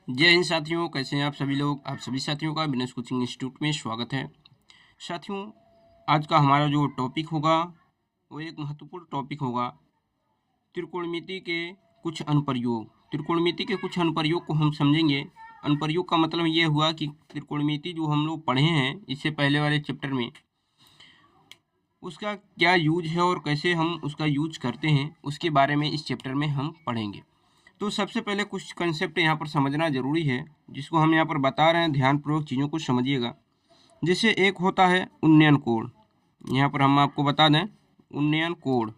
जय हिंद साथियों, कैसे हैं आप सभी लोग। आप सभी साथियों का बिजनेस कोचिंग इंस्टीट्यूट में स्वागत है। साथियों, आज का हमारा जो टॉपिक होगा वो एक महत्वपूर्ण टॉपिक होगा, त्रिकोणमिति के कुछ अनुप्रयोग। त्रिकोणमिति के कुछ अनुप्रयोग को हम समझेंगे। अनुप्रयोग का मतलब ये हुआ कि त्रिकोणमिति जो हम लोग पढ़े हैं इससे पहले वाले चैप्टर में, उसका क्या यूज है और कैसे हम उसका यूज करते हैं, उसके बारे में इस चैप्टर में हम पढ़ेंगे। तो सबसे पहले कुछ कंसेप्ट यहाँ पर समझना जरूरी है, जिसको हम यहाँ पर बता रहे हैं। ध्यानपूर्वक चीज़ों को समझिएगा। जैसे एक होता है उन्नयन कोण। यहाँ पर हम आपको बता दें उन्नयन कोण।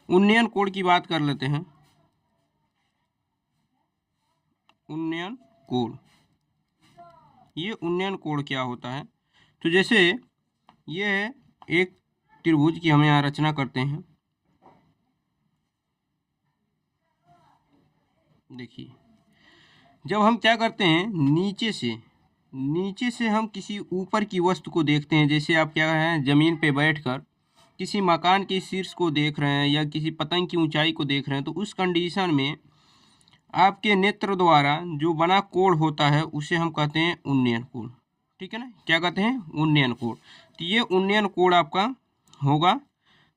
उन्नयन कोण की बात कर लेते हैं। उन्नयन कोण, ये उन्नयन कोण क्या होता है? तो जैसे ये है एक त्रिभुज की हम यहाँ रचना करते हैं। देखिए, जब हम क्या करते हैं, नीचे से हम किसी ऊपर की वस्तु को देखते हैं। जैसे आप क्या है, जमीन पे बैठकर किसी मकान के शीर्ष को देख रहे हैं या किसी पतंग की ऊंचाई को देख रहे हैं, तो उस कंडीशन में आपके नेत्र द्वारा जो बना कोण होता है उसे हम कहते हैं उन्नयन कोण। ठीक है ना, क्या कहते हैं? उन्नयन कोण। तो ये उन्नयन कोण आपका होगा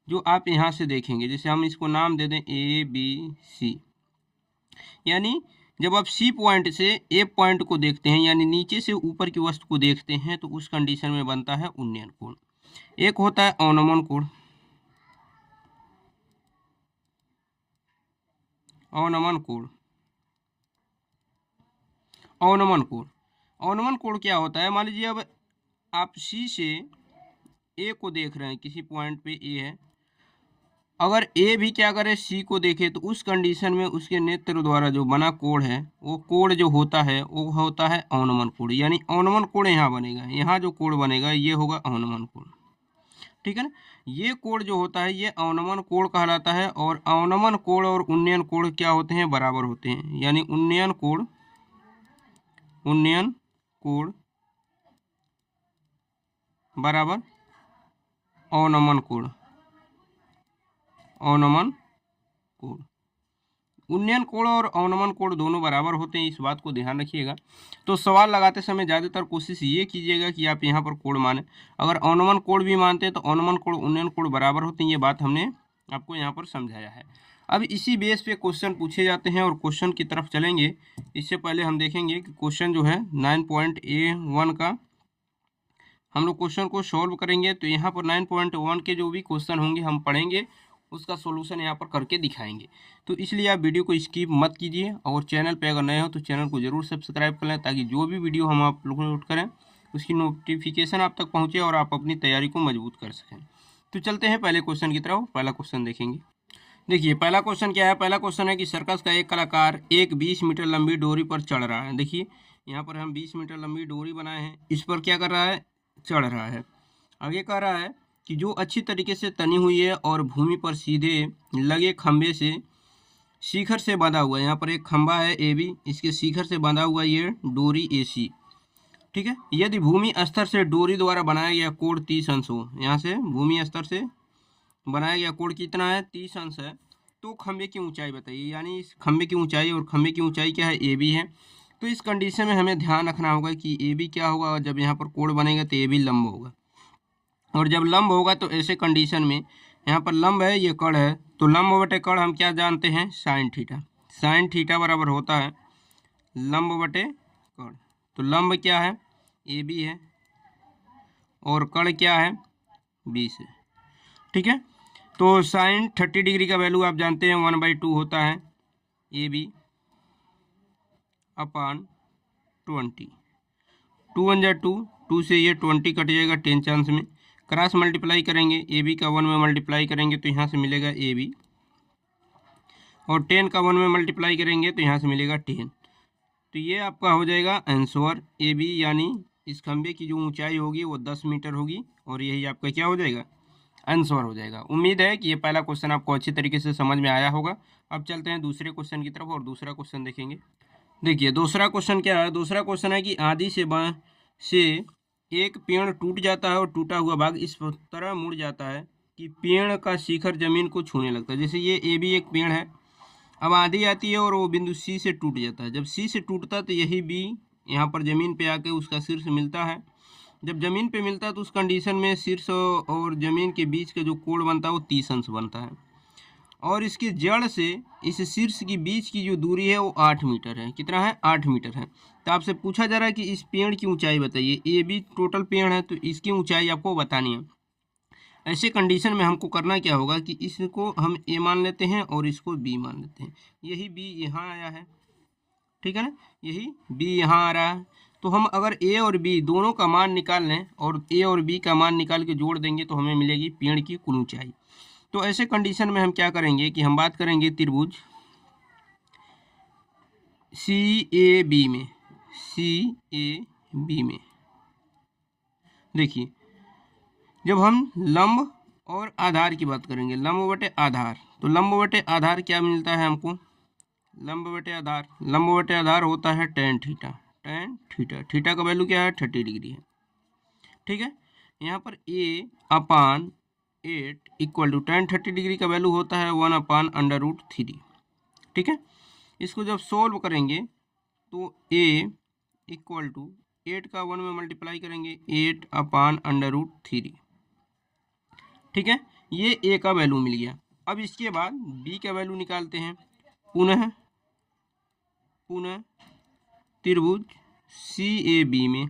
जो आप यहाँ से देखेंगे। जैसे हम इसको नाम दे दें ABC, यानी जब आप सी पॉइंट से ए पॉइंट को देखते हैं, यानी नीचे से ऊपर की वस्तु को देखते हैं, तो उस कंडीशन में बनता है उन्नयन कोण। एक होता है अवनमन कोण। अवनमन कोण, अवनमन कोण, अवनमन कोण क्या होता है? मान लीजिए अब आप सी से ए को देख रहे हैं, किसी पॉइंट पे ए है। अगर ए भी क्या करे, सी को देखे, तो उस कंडीशन में उसके नेत्र द्वारा जो बना कोण है, वो कोण जो होता है वो होता है अवनमन कोण। यानी अवनमन कोण यहाँ बनेगा, यहाँ जो कोण बनेगा ये होगा अवनमन कोण। ठीक है ना, ये कोण जो होता है ये अवनमन कोण कहलाता है। और अवनमन कोण और उन्नयन कोण क्या होते हैं? बराबर होते हैं। यानी उन्नयन कोण बराबर अवनमन कोण। अवनमन कोण, उन्नयन कोण और अवनमन कोण दोनों बराबर होते हैं, इस बात को ध्यान रखिएगा। तो सवाल लगाते समय ज़्यादातर कोशिश ये कीजिएगा कि आप यहाँ पर कोण माने। अगर अवनमन कोण भी मानते हैं तो अवनमन कोण उन्नयन कोण बराबर होते हैं। ये बात हमने आपको यहाँ पर समझाया है। अब इसी बेस पे क्वेश्चन पूछे जाते हैं और क्वेश्चन की तरफ चलेंगे। इससे पहले हम देखेंगे कि क्वेश्चन जो है 9.A1 का हम लोग क्वेश्चन को सॉल्व करेंगे। तो यहाँ पर 9.1 के जो भी क्वेश्चन होंगे हम पढ़ेंगे, उसका सॉल्यूशन यहाँ पर करके दिखाएंगे। तो इसलिए आप वीडियो को स्किप मत कीजिए, और चैनल पे अगर नए हो तो चैनल को जरूर सब्सक्राइब कर लें, ताकि जो भी वीडियो हम आप लोग अपलोड करें उसकी नोटिफिकेशन आप तक पहुँचे और आप अपनी तैयारी को मजबूत कर सकें। तो चलते हैं पहले क्वेश्चन की तरफ। पहला क्वेश्चन देखेंगे। देखिए, पहला क्वेश्चन क्या है? पहला क्वेश्चन है कि सर्कस का एक कलाकार एक 20 मीटर लंबी डोरी पर चढ़ रहा है। देखिए, यहाँ पर हम 20 मीटर लंबी डोरी बनाए हैं, इस पर क्या कर रहा है? चढ़ रहा है। आगे कह रहा है कि जो अच्छी तरीके से तनी हुई है और भूमि पर सीधे लगे खंभे से शिखर से बंधा हुआ है। यहाँ पर एक खंभा है AB, इसके शिखर से बंधा हुआ ये डोरी AC। ठीक है, यदि भूमि स्तर से डोरी द्वारा बनाया गया कोण 30 अंश हो, यहाँ से भूमि स्तर से बनाया गया कोण कितना है? 30 अंश है। तो खंभे की ऊंचाई बताइए। यानी इस खंभे की ऊंचाई, और खंभे की ऊंचाई क्या है? AB है। तो इस कंडीशन में हमें ध्यान रखना होगा कि AB क्या होगा? जब यहाँ पर कोण बनेगा तो AB लंब होगा, और जब लंब होगा तो ऐसे कंडीशन में यहाँ पर लंब है, ये कर्ण है, तो लंब बटे कर्ण हम क्या जानते हैं? Sine theta. साइन थीटा बराबर होता है लंब बटे कर्ण। तो लंब क्या है? AB है, और कर्ण क्या है? 20 है। ठीक है, तो साइन 30 डिग्री का वैल्यू आप जानते हैं 1/2 होता है AB अपान 20। 2 1 जा 2, 2 से ये 20 कट जाएगा 10 चांस में। क्रॉस मल्टीप्लाई करेंगे, AB का 1 में मल्टीप्लाई करेंगे तो यहाँ से मिलेगा AB, और 10 का 1 में मल्टीप्लाई करेंगे तो यहाँ से मिलेगा 10। तो ये आपका हो जाएगा आंसर AB, यानी इस खंभे की जो ऊंचाई होगी वो 10 मीटर होगी, और यही आपका क्या हो जाएगा? आंसर हो जाएगा। उम्मीद है कि ये पहला क्वेश्चन आपको अच्छी तरीके से समझ में आया होगा। अब चलते हैं दूसरे क्वेश्चन की तरफ और दूसरा क्वेश्चन देखेंगे। देखिए, दूसरा क्वेश्चन क्या है? दूसरा क्वेश्चन है कि आदि से एक पेड़ टूट जाता है और टूटा हुआ भाग इस तरह मुड़ जाता है कि पेड़ का शिखर जमीन को छूने लगता है। जैसे ये AB एक पेड़ है, अब आंधी आती है और वो बिंदु सी से टूट जाता है। जब सी से टूटता है तो यही बी यहाँ पर ज़मीन पे आके उसका शीर्ष मिलता है। जब ज़मीन पे मिलता है तो उस कंडीशन में शीर्ष और ज़मीन के बीच का जो कोण बनता है वो 30 अंश बनता है। और इसकी जड़ से इस शीर्ष की बीच की जो दूरी है वो 8 मीटर है। कितना है? 8 मीटर है। तो आपसे पूछा जा रहा है कि इस पेड़ की ऊंचाई बताइए। ए बी टोटल पेड़ है तो इसकी ऊंचाई आपको बतानी है। ऐसे कंडीशन में हमको करना क्या होगा कि इसको हम ए मान लेते हैं और इसको बी मान लेते हैं। यही बी यहाँ आया है, ठीक है ना, यही बी यहाँ आ रहा है। तो हम अगर ए और बी दोनों का मान निकाल लें और ए और बी का मान निकाल के जोड़ देंगे तो हमें मिलेगी पेड़ की कुल ऊंचाई। तो ऐसे कंडीशन में हम क्या करेंगे कि हम बात करेंगे त्रिभुज सी ए बी में। सी ए बी में देखिए, जब हम लंब और आधार की बात करेंगे, लंब बटे आधार, तो लंब बटे आधार क्या मिलता है हमको? लंब बटे आधार होता है tan theta. tan theta, theta का वैल्यू क्या है? 30 डिग्री है, ठीक है। यहाँ पर a upon 8 equal to tan 30 degree का वैल्यू होता है 1 अपान √3, ठीक है। इसको जब सोल्व करेंगे तो a इक्वल टू 8 का 1 में मल्टीप्लाई करेंगे 8 अपान √3, ठीक है। ये a का वैल्यू मिल गया। अब इसके बाद b का वैल्यू निकालते हैं। पुनः त्रिभुज सी ए बी में।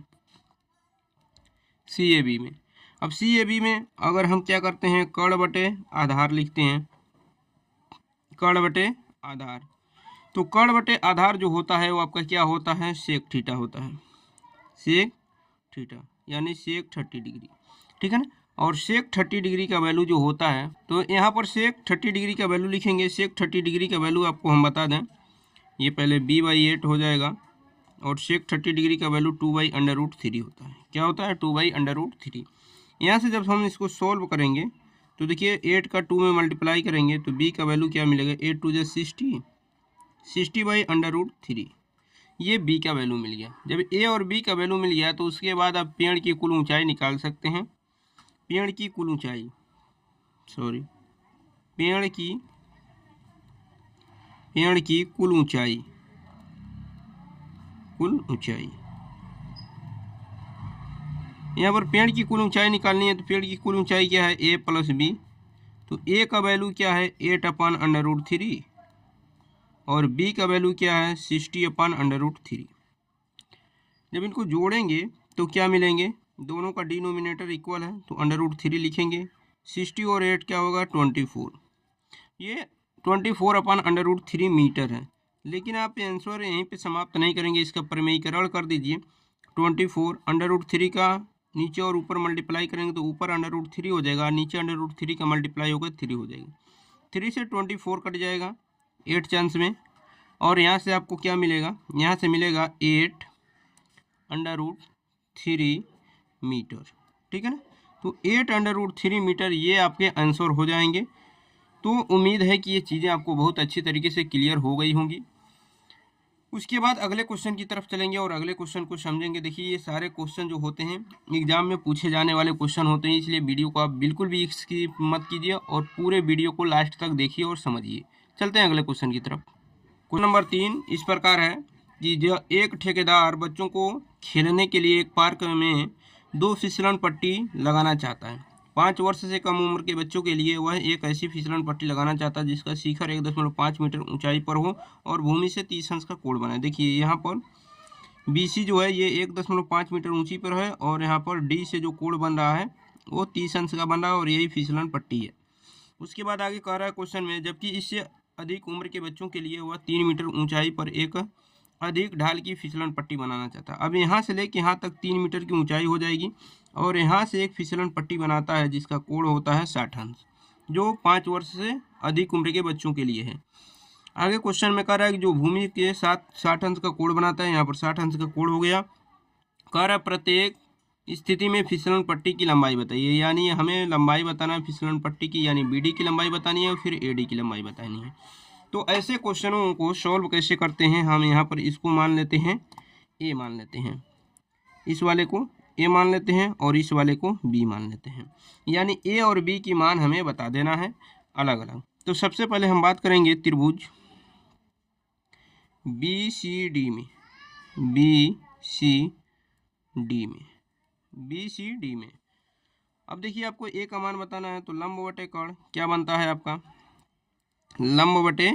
अब सी ए बी में अगर हम क्या करते हैं, कर्ण बटे आधार लिखते हैं। कर्ण बटे आधार, तो कर्ण बटे आधार जो होता है वो आपका क्या होता है? सेक थीटा होता है। सेक थीटा यानी सेक 30 डिग्री, ठीक है ना। और सेक 30 डिग्री का वैल्यू जो होता है, तो यहाँ पर सेक 30 डिग्री का वैल्यू लिखेंगे। सेक 30 डिग्री का वैल्यू आपको हम बता दें, ये पहले b/8 हो जाएगा और सेक 30 डिग्री का वैल्यू 2/√3 होता है। क्या होता है? 2/√3। यहाँ से जब हम इसको सोल्व करेंगे तो देखिए 8 का 2 में मल्टीप्लाई करेंगे तो b का वैल्यू क्या मिलेगा? 8 2 60, 60/√3। ये b का वैल्यू मिल गया। जब a और b का वैल्यू मिल गया तो उसके बाद आप पेड़ की कुल ऊंचाई निकाल सकते हैं। पेड़ की कुल ऊंचाई, पेड़ की कुल ऊंचाई, यहाँ पर पेड़ की कुल ऊंचाई निकालनी है। तो पेड़ की कुल ऊंचाई क्या है? a plus B. तो a का वैल्यू क्या है? 8 अपान √3 और b का वैल्यू क्या है? 60 अपान √3। जब इनको जोड़ेंगे तो क्या मिलेंगे? दोनों का डिनोमिनेटर इक्वल है तो √3 लिखेंगे। 60 और 8 क्या होगा? 24। ये 24 अपान √3 मीटर है। लेकिन आप आंसर यहीं पे समाप्त नहीं करेंगे, इसका प्रमेयीकरण कर दीजिए। 24 √3 का नीचे और ऊपर मल्टीप्लाई करेंगे तो ऊपर √3 हो जाएगा, नीचे √3 का मल्टीप्लाई होगा 3 हो जाएगा। 3 से 24 कट जाएगा 8 चांस में, और यहाँ से आपको क्या मिलेगा? यहाँ से मिलेगा 8 √3 मीटर, ठीक है ना। तो 8 √3 मीटर ये आपके आंसर हो जाएंगे। तो उम्मीद है कि ये चीज़ें आपको बहुत अच्छी तरीके से क्लियर हो गई होंगी। उसके बाद अगले क्वेश्चन की तरफ चलेंगे और अगले क्वेश्चन को समझेंगे। देखिए, ये सारे क्वेश्चन जो होते हैं एग्जाम में पूछे जाने वाले क्वेश्चन होते हैं, इसलिए वीडियो को आप बिल्कुल भी स्किप मत कीजिए और पूरे वीडियो को लास्ट तक देखिए और समझिए। चलते हैं अगले क्वेश्चन की तरफ। क्वेश्चन नंबर 3 इस प्रकार है कि जो एक ठेकेदार बच्चों को खेलने के लिए एक पार्क में 2 फिसलन पट्टी लगाना चाहता है। 5 वर्ष से कम उम्र के बच्चों के लिए वह एक ऐसी फिसलन पट्टी लगाना चाहता है जिसका शिखर 1.5 मीटर ऊंचाई पर हो और भूमि से 30 अंश का कोण बनाए। देखिए, यहाँ पर BC जो है ये 1.5 मीटर ऊंची पर है और यहाँ पर D से जो कोण बन रहा है वो 30 अंश का बन रहा है और यही फिसलन पट्टी है। उसके बाद आगे कह रहा है क्वेश्चन में, जबकि इससे अधिक उम्र के बच्चों के लिए वह 3 मीटर ऊंचाई पर एक अधिक ढाल की फिसलन पट्टी बनाना चाहता है। अब यहाँ से लेके यहाँ तक 3 मीटर की ऊंचाई हो जाएगी और यहाँ से एक फिसलन पट्टी बनाता है जिसका कोण होता है 60 अंश, जो 5 वर्ष से अधिक उम्र के बच्चों के लिए है। आगे क्वेश्चन में कह रहा है कि जो भूमि के साथ 60 अंश का कोण बनाता है, यहाँ पर 60 अंश का कोण हो गया। कह रहा है प्रत्येक स्थिति में फिसलन पट्टी की लंबाई बताइए, यानी हमें लंबाई बताना है फिसलन पट्टी की, यानी BD की लंबाई बतानी है और फिर AD की लंबाई बतानी है। तो ऐसे क्वेश्चनों को सॉल्व कैसे करते हैं? हम यहाँ पर इसको मान लेते हैं A मान लेते हैं, इस वाले को A मान लेते हैं और इस वाले को B मान लेते हैं, यानी A और B की मान हमें बता देना है अलग अलग। तो सबसे पहले हम बात करेंगे त्रिभुज BCD में, BCD में। अब देखिए आपको ए का मान बताना है, तो लंब बटे कर्ण क्या बनता है आपका, लंब बटे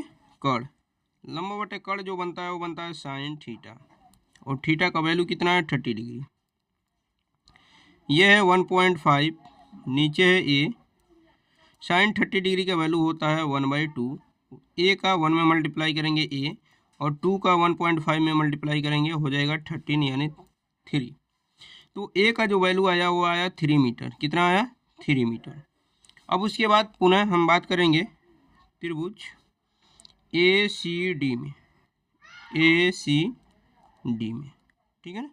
कर्ण जो बनता है वो बनता है साइन थीटा, और थीटा का वैल्यू कितना है 30 डिग्री। ये है 1.5, नीचे है ए। साइन 30 डिग्री का वैल्यू होता है 1/2। ए का 1 में मल्टीप्लाई करेंगे ए, और 2 का 1.5 में मल्टीप्लाई करेंगे, हो जाएगा 13 यानी 3। तो ए का जो वैल्यू आया वो आया 3 मीटर। कितना आया 3 मीटर। अब उसके बाद पुनः हम बात करेंगे त्रिभुज ACD में, ठीक है ना।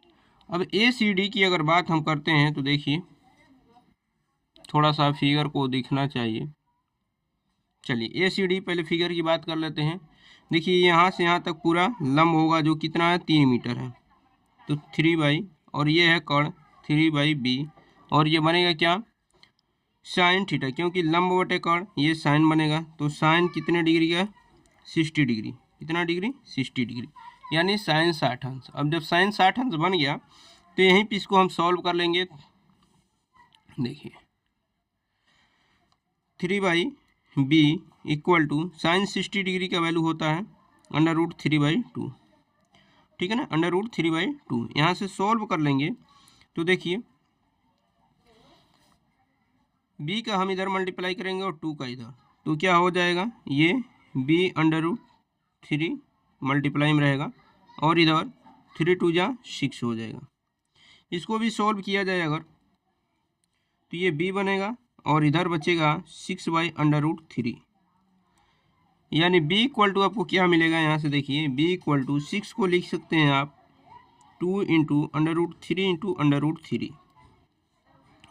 अब ACD की अगर बात हम करते हैं तो देखिए थोड़ा सा फिगर को दिखना चाहिए। चलिए ACD पहले फिगर की बात कर लेते हैं। देखिए यहाँ से यहाँ तक पूरा लंब होगा जो कितना है 3 मीटर है, तो 3 और ये है कर्ण 3/b, और ये बनेगा क्या साइन थीटा, क्योंकि लंब बटे कर्ण ये साइन बनेगा, तो साइन कितने डिग्री का 60 डिग्री। कितना डिग्री 60 डिग्री, यानी साइन 60 अंश। अब जब साइन 60 अंश बन गया तो यहीं पे इसको हम सॉल्व कर लेंगे। देखिए 3/b equal to sine 60 degree का वैल्यू होता है √3/2, ठीक है ना, √3/2। यहाँ से सॉल्व कर लेंगे तो देखिए b का हम इधर मल्टीप्लाई करेंगे और 2 का इधर, तो क्या हो जाएगा, ये b√3 मल्टीप्लाई में रहेगा, और इधर 3 2 जा 6 हो जाएगा। इसको भी सॉल्व किया जाए अगर, तो ये b बनेगा और इधर बचेगा 6/√3, यानी b इक्वल टू आपको क्या मिलेगा। यहाँ से देखिए b इक्वल टू 6 को लिख सकते हैं आप 2 × √3 × √3,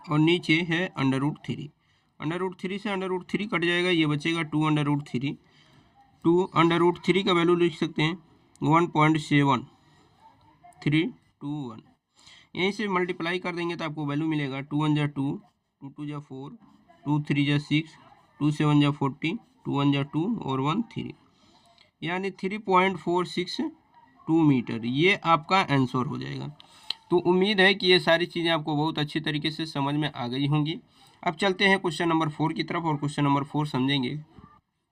और नीचे है √3। √3 से √3 कट जाएगा, ये बचेगा 2 √3 का वैल्यू लिख सकते हैं 1.7321। यहीं से मल्टीप्लाई कर देंगे तो आपको वैल्यू मिलेगा 2 1 जा 2, 2 2 जा 4, 2 3 जा 6, 2 7 जा 40, 2 1 जा 2 और 1 3, यानी 3.462 मीटर। ये आपका आंसर हो जाएगा। तो उम्मीद है कि ये सारी चीज़ें आपको बहुत अच्छी तरीके से समझ में आ गई होंगी। अब चलते हैं क्वेश्चन नंबर 4 की तरफ, और क्वेश्चन नंबर 4 समझेंगे।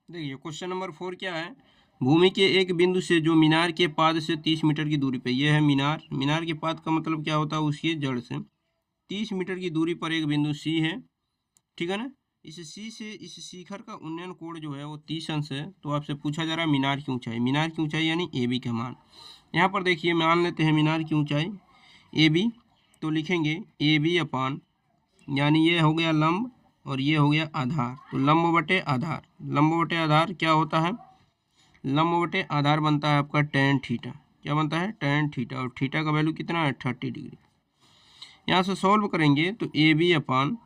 देखिए क्वेश्चन नंबर 4 क्या है, भूमि के एक बिंदु से जो मीनार के पाद से 30 मीटर की दूरी पे, यह है मीनार। मीनार के पाद का मतलब क्या होता है, उसकी जड़ से 30 मीटर की दूरी पर एक बिंदु C है, ठीक है ना। इस C से इस शिखर का उन्नयन कोण जो है वो 30 अंश है। तो आपसे पूछा जा रहा है मीनार की ऊंचाई, यानी AB का मान। यहाँ पर देखिए मान लेते हैं मीनार की ऊंचाई AB, तो लिखेंगे AB अपान, यानी ये हो गया लंब और ये हो गया आधार, तो लंब बटे आधार क्या होता है, लंब बटे आधार बनता है आपका tan थीटा। क्या बनता है tan थीटा, और थीटा का वैल्यू कितना है 30 डिग्री। यहाँ से सॉल्व करेंगे तो AB upon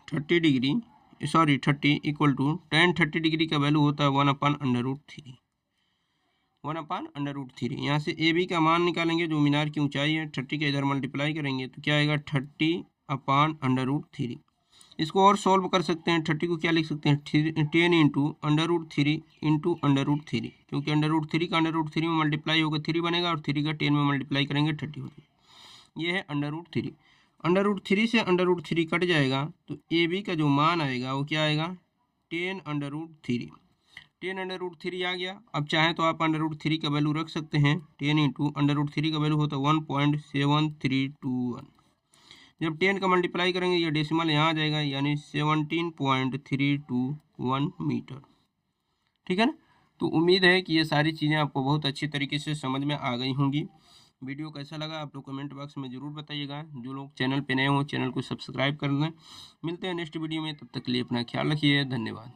30 equal to tan 30 degree का वैल्यू होता है 1/√3। यहाँ से AB का मान निकालेंगे जो मीनार की ऊंचाई है, 30 के इधर मल्टीप्लाई करेंगे तो क्या आएगा 30/√3। इसको और सॉल्व कर सकते हैं। 30 को क्या लिख सकते हैं 10 × √3 × √3, क्योंकि √3 का √3 में मल्टीप्लाई होगा 3 बनेगा, और 3 का 10 में मल्टीप्लाई करेंगे 30 होगा। ये है √3। √3 से √3 कट जाएगा तो AB का जो मान आएगा वो क्या आएगा 10√3। 10√3 आ गया। अब चाहे तो आप √3 का वैल्यू रख सकते हैं। 10 × √3 का वैल्यू होता है 1.7321। जब 10 का मल्टीप्लाई करेंगे ये डेसिमल यहाँ आ जाएगा, यानी 17.321 मीटर, ठीक है ना। तो उम्मीद है कि ये सारी चीज़ें आपको बहुत अच्छी तरीके से समझ में आ गई होंगी। वीडियो कैसा लगा आप लोग कमेंट बॉक्स में ज़रूर बताइएगा। जो लोग चैनल पे नए हों चैनल को सब्सक्राइब कर लें। मिलते हैं नेक्स्ट वीडियो में, तब तक के लिए अपना ख्याल रखिए। धन्यवाद।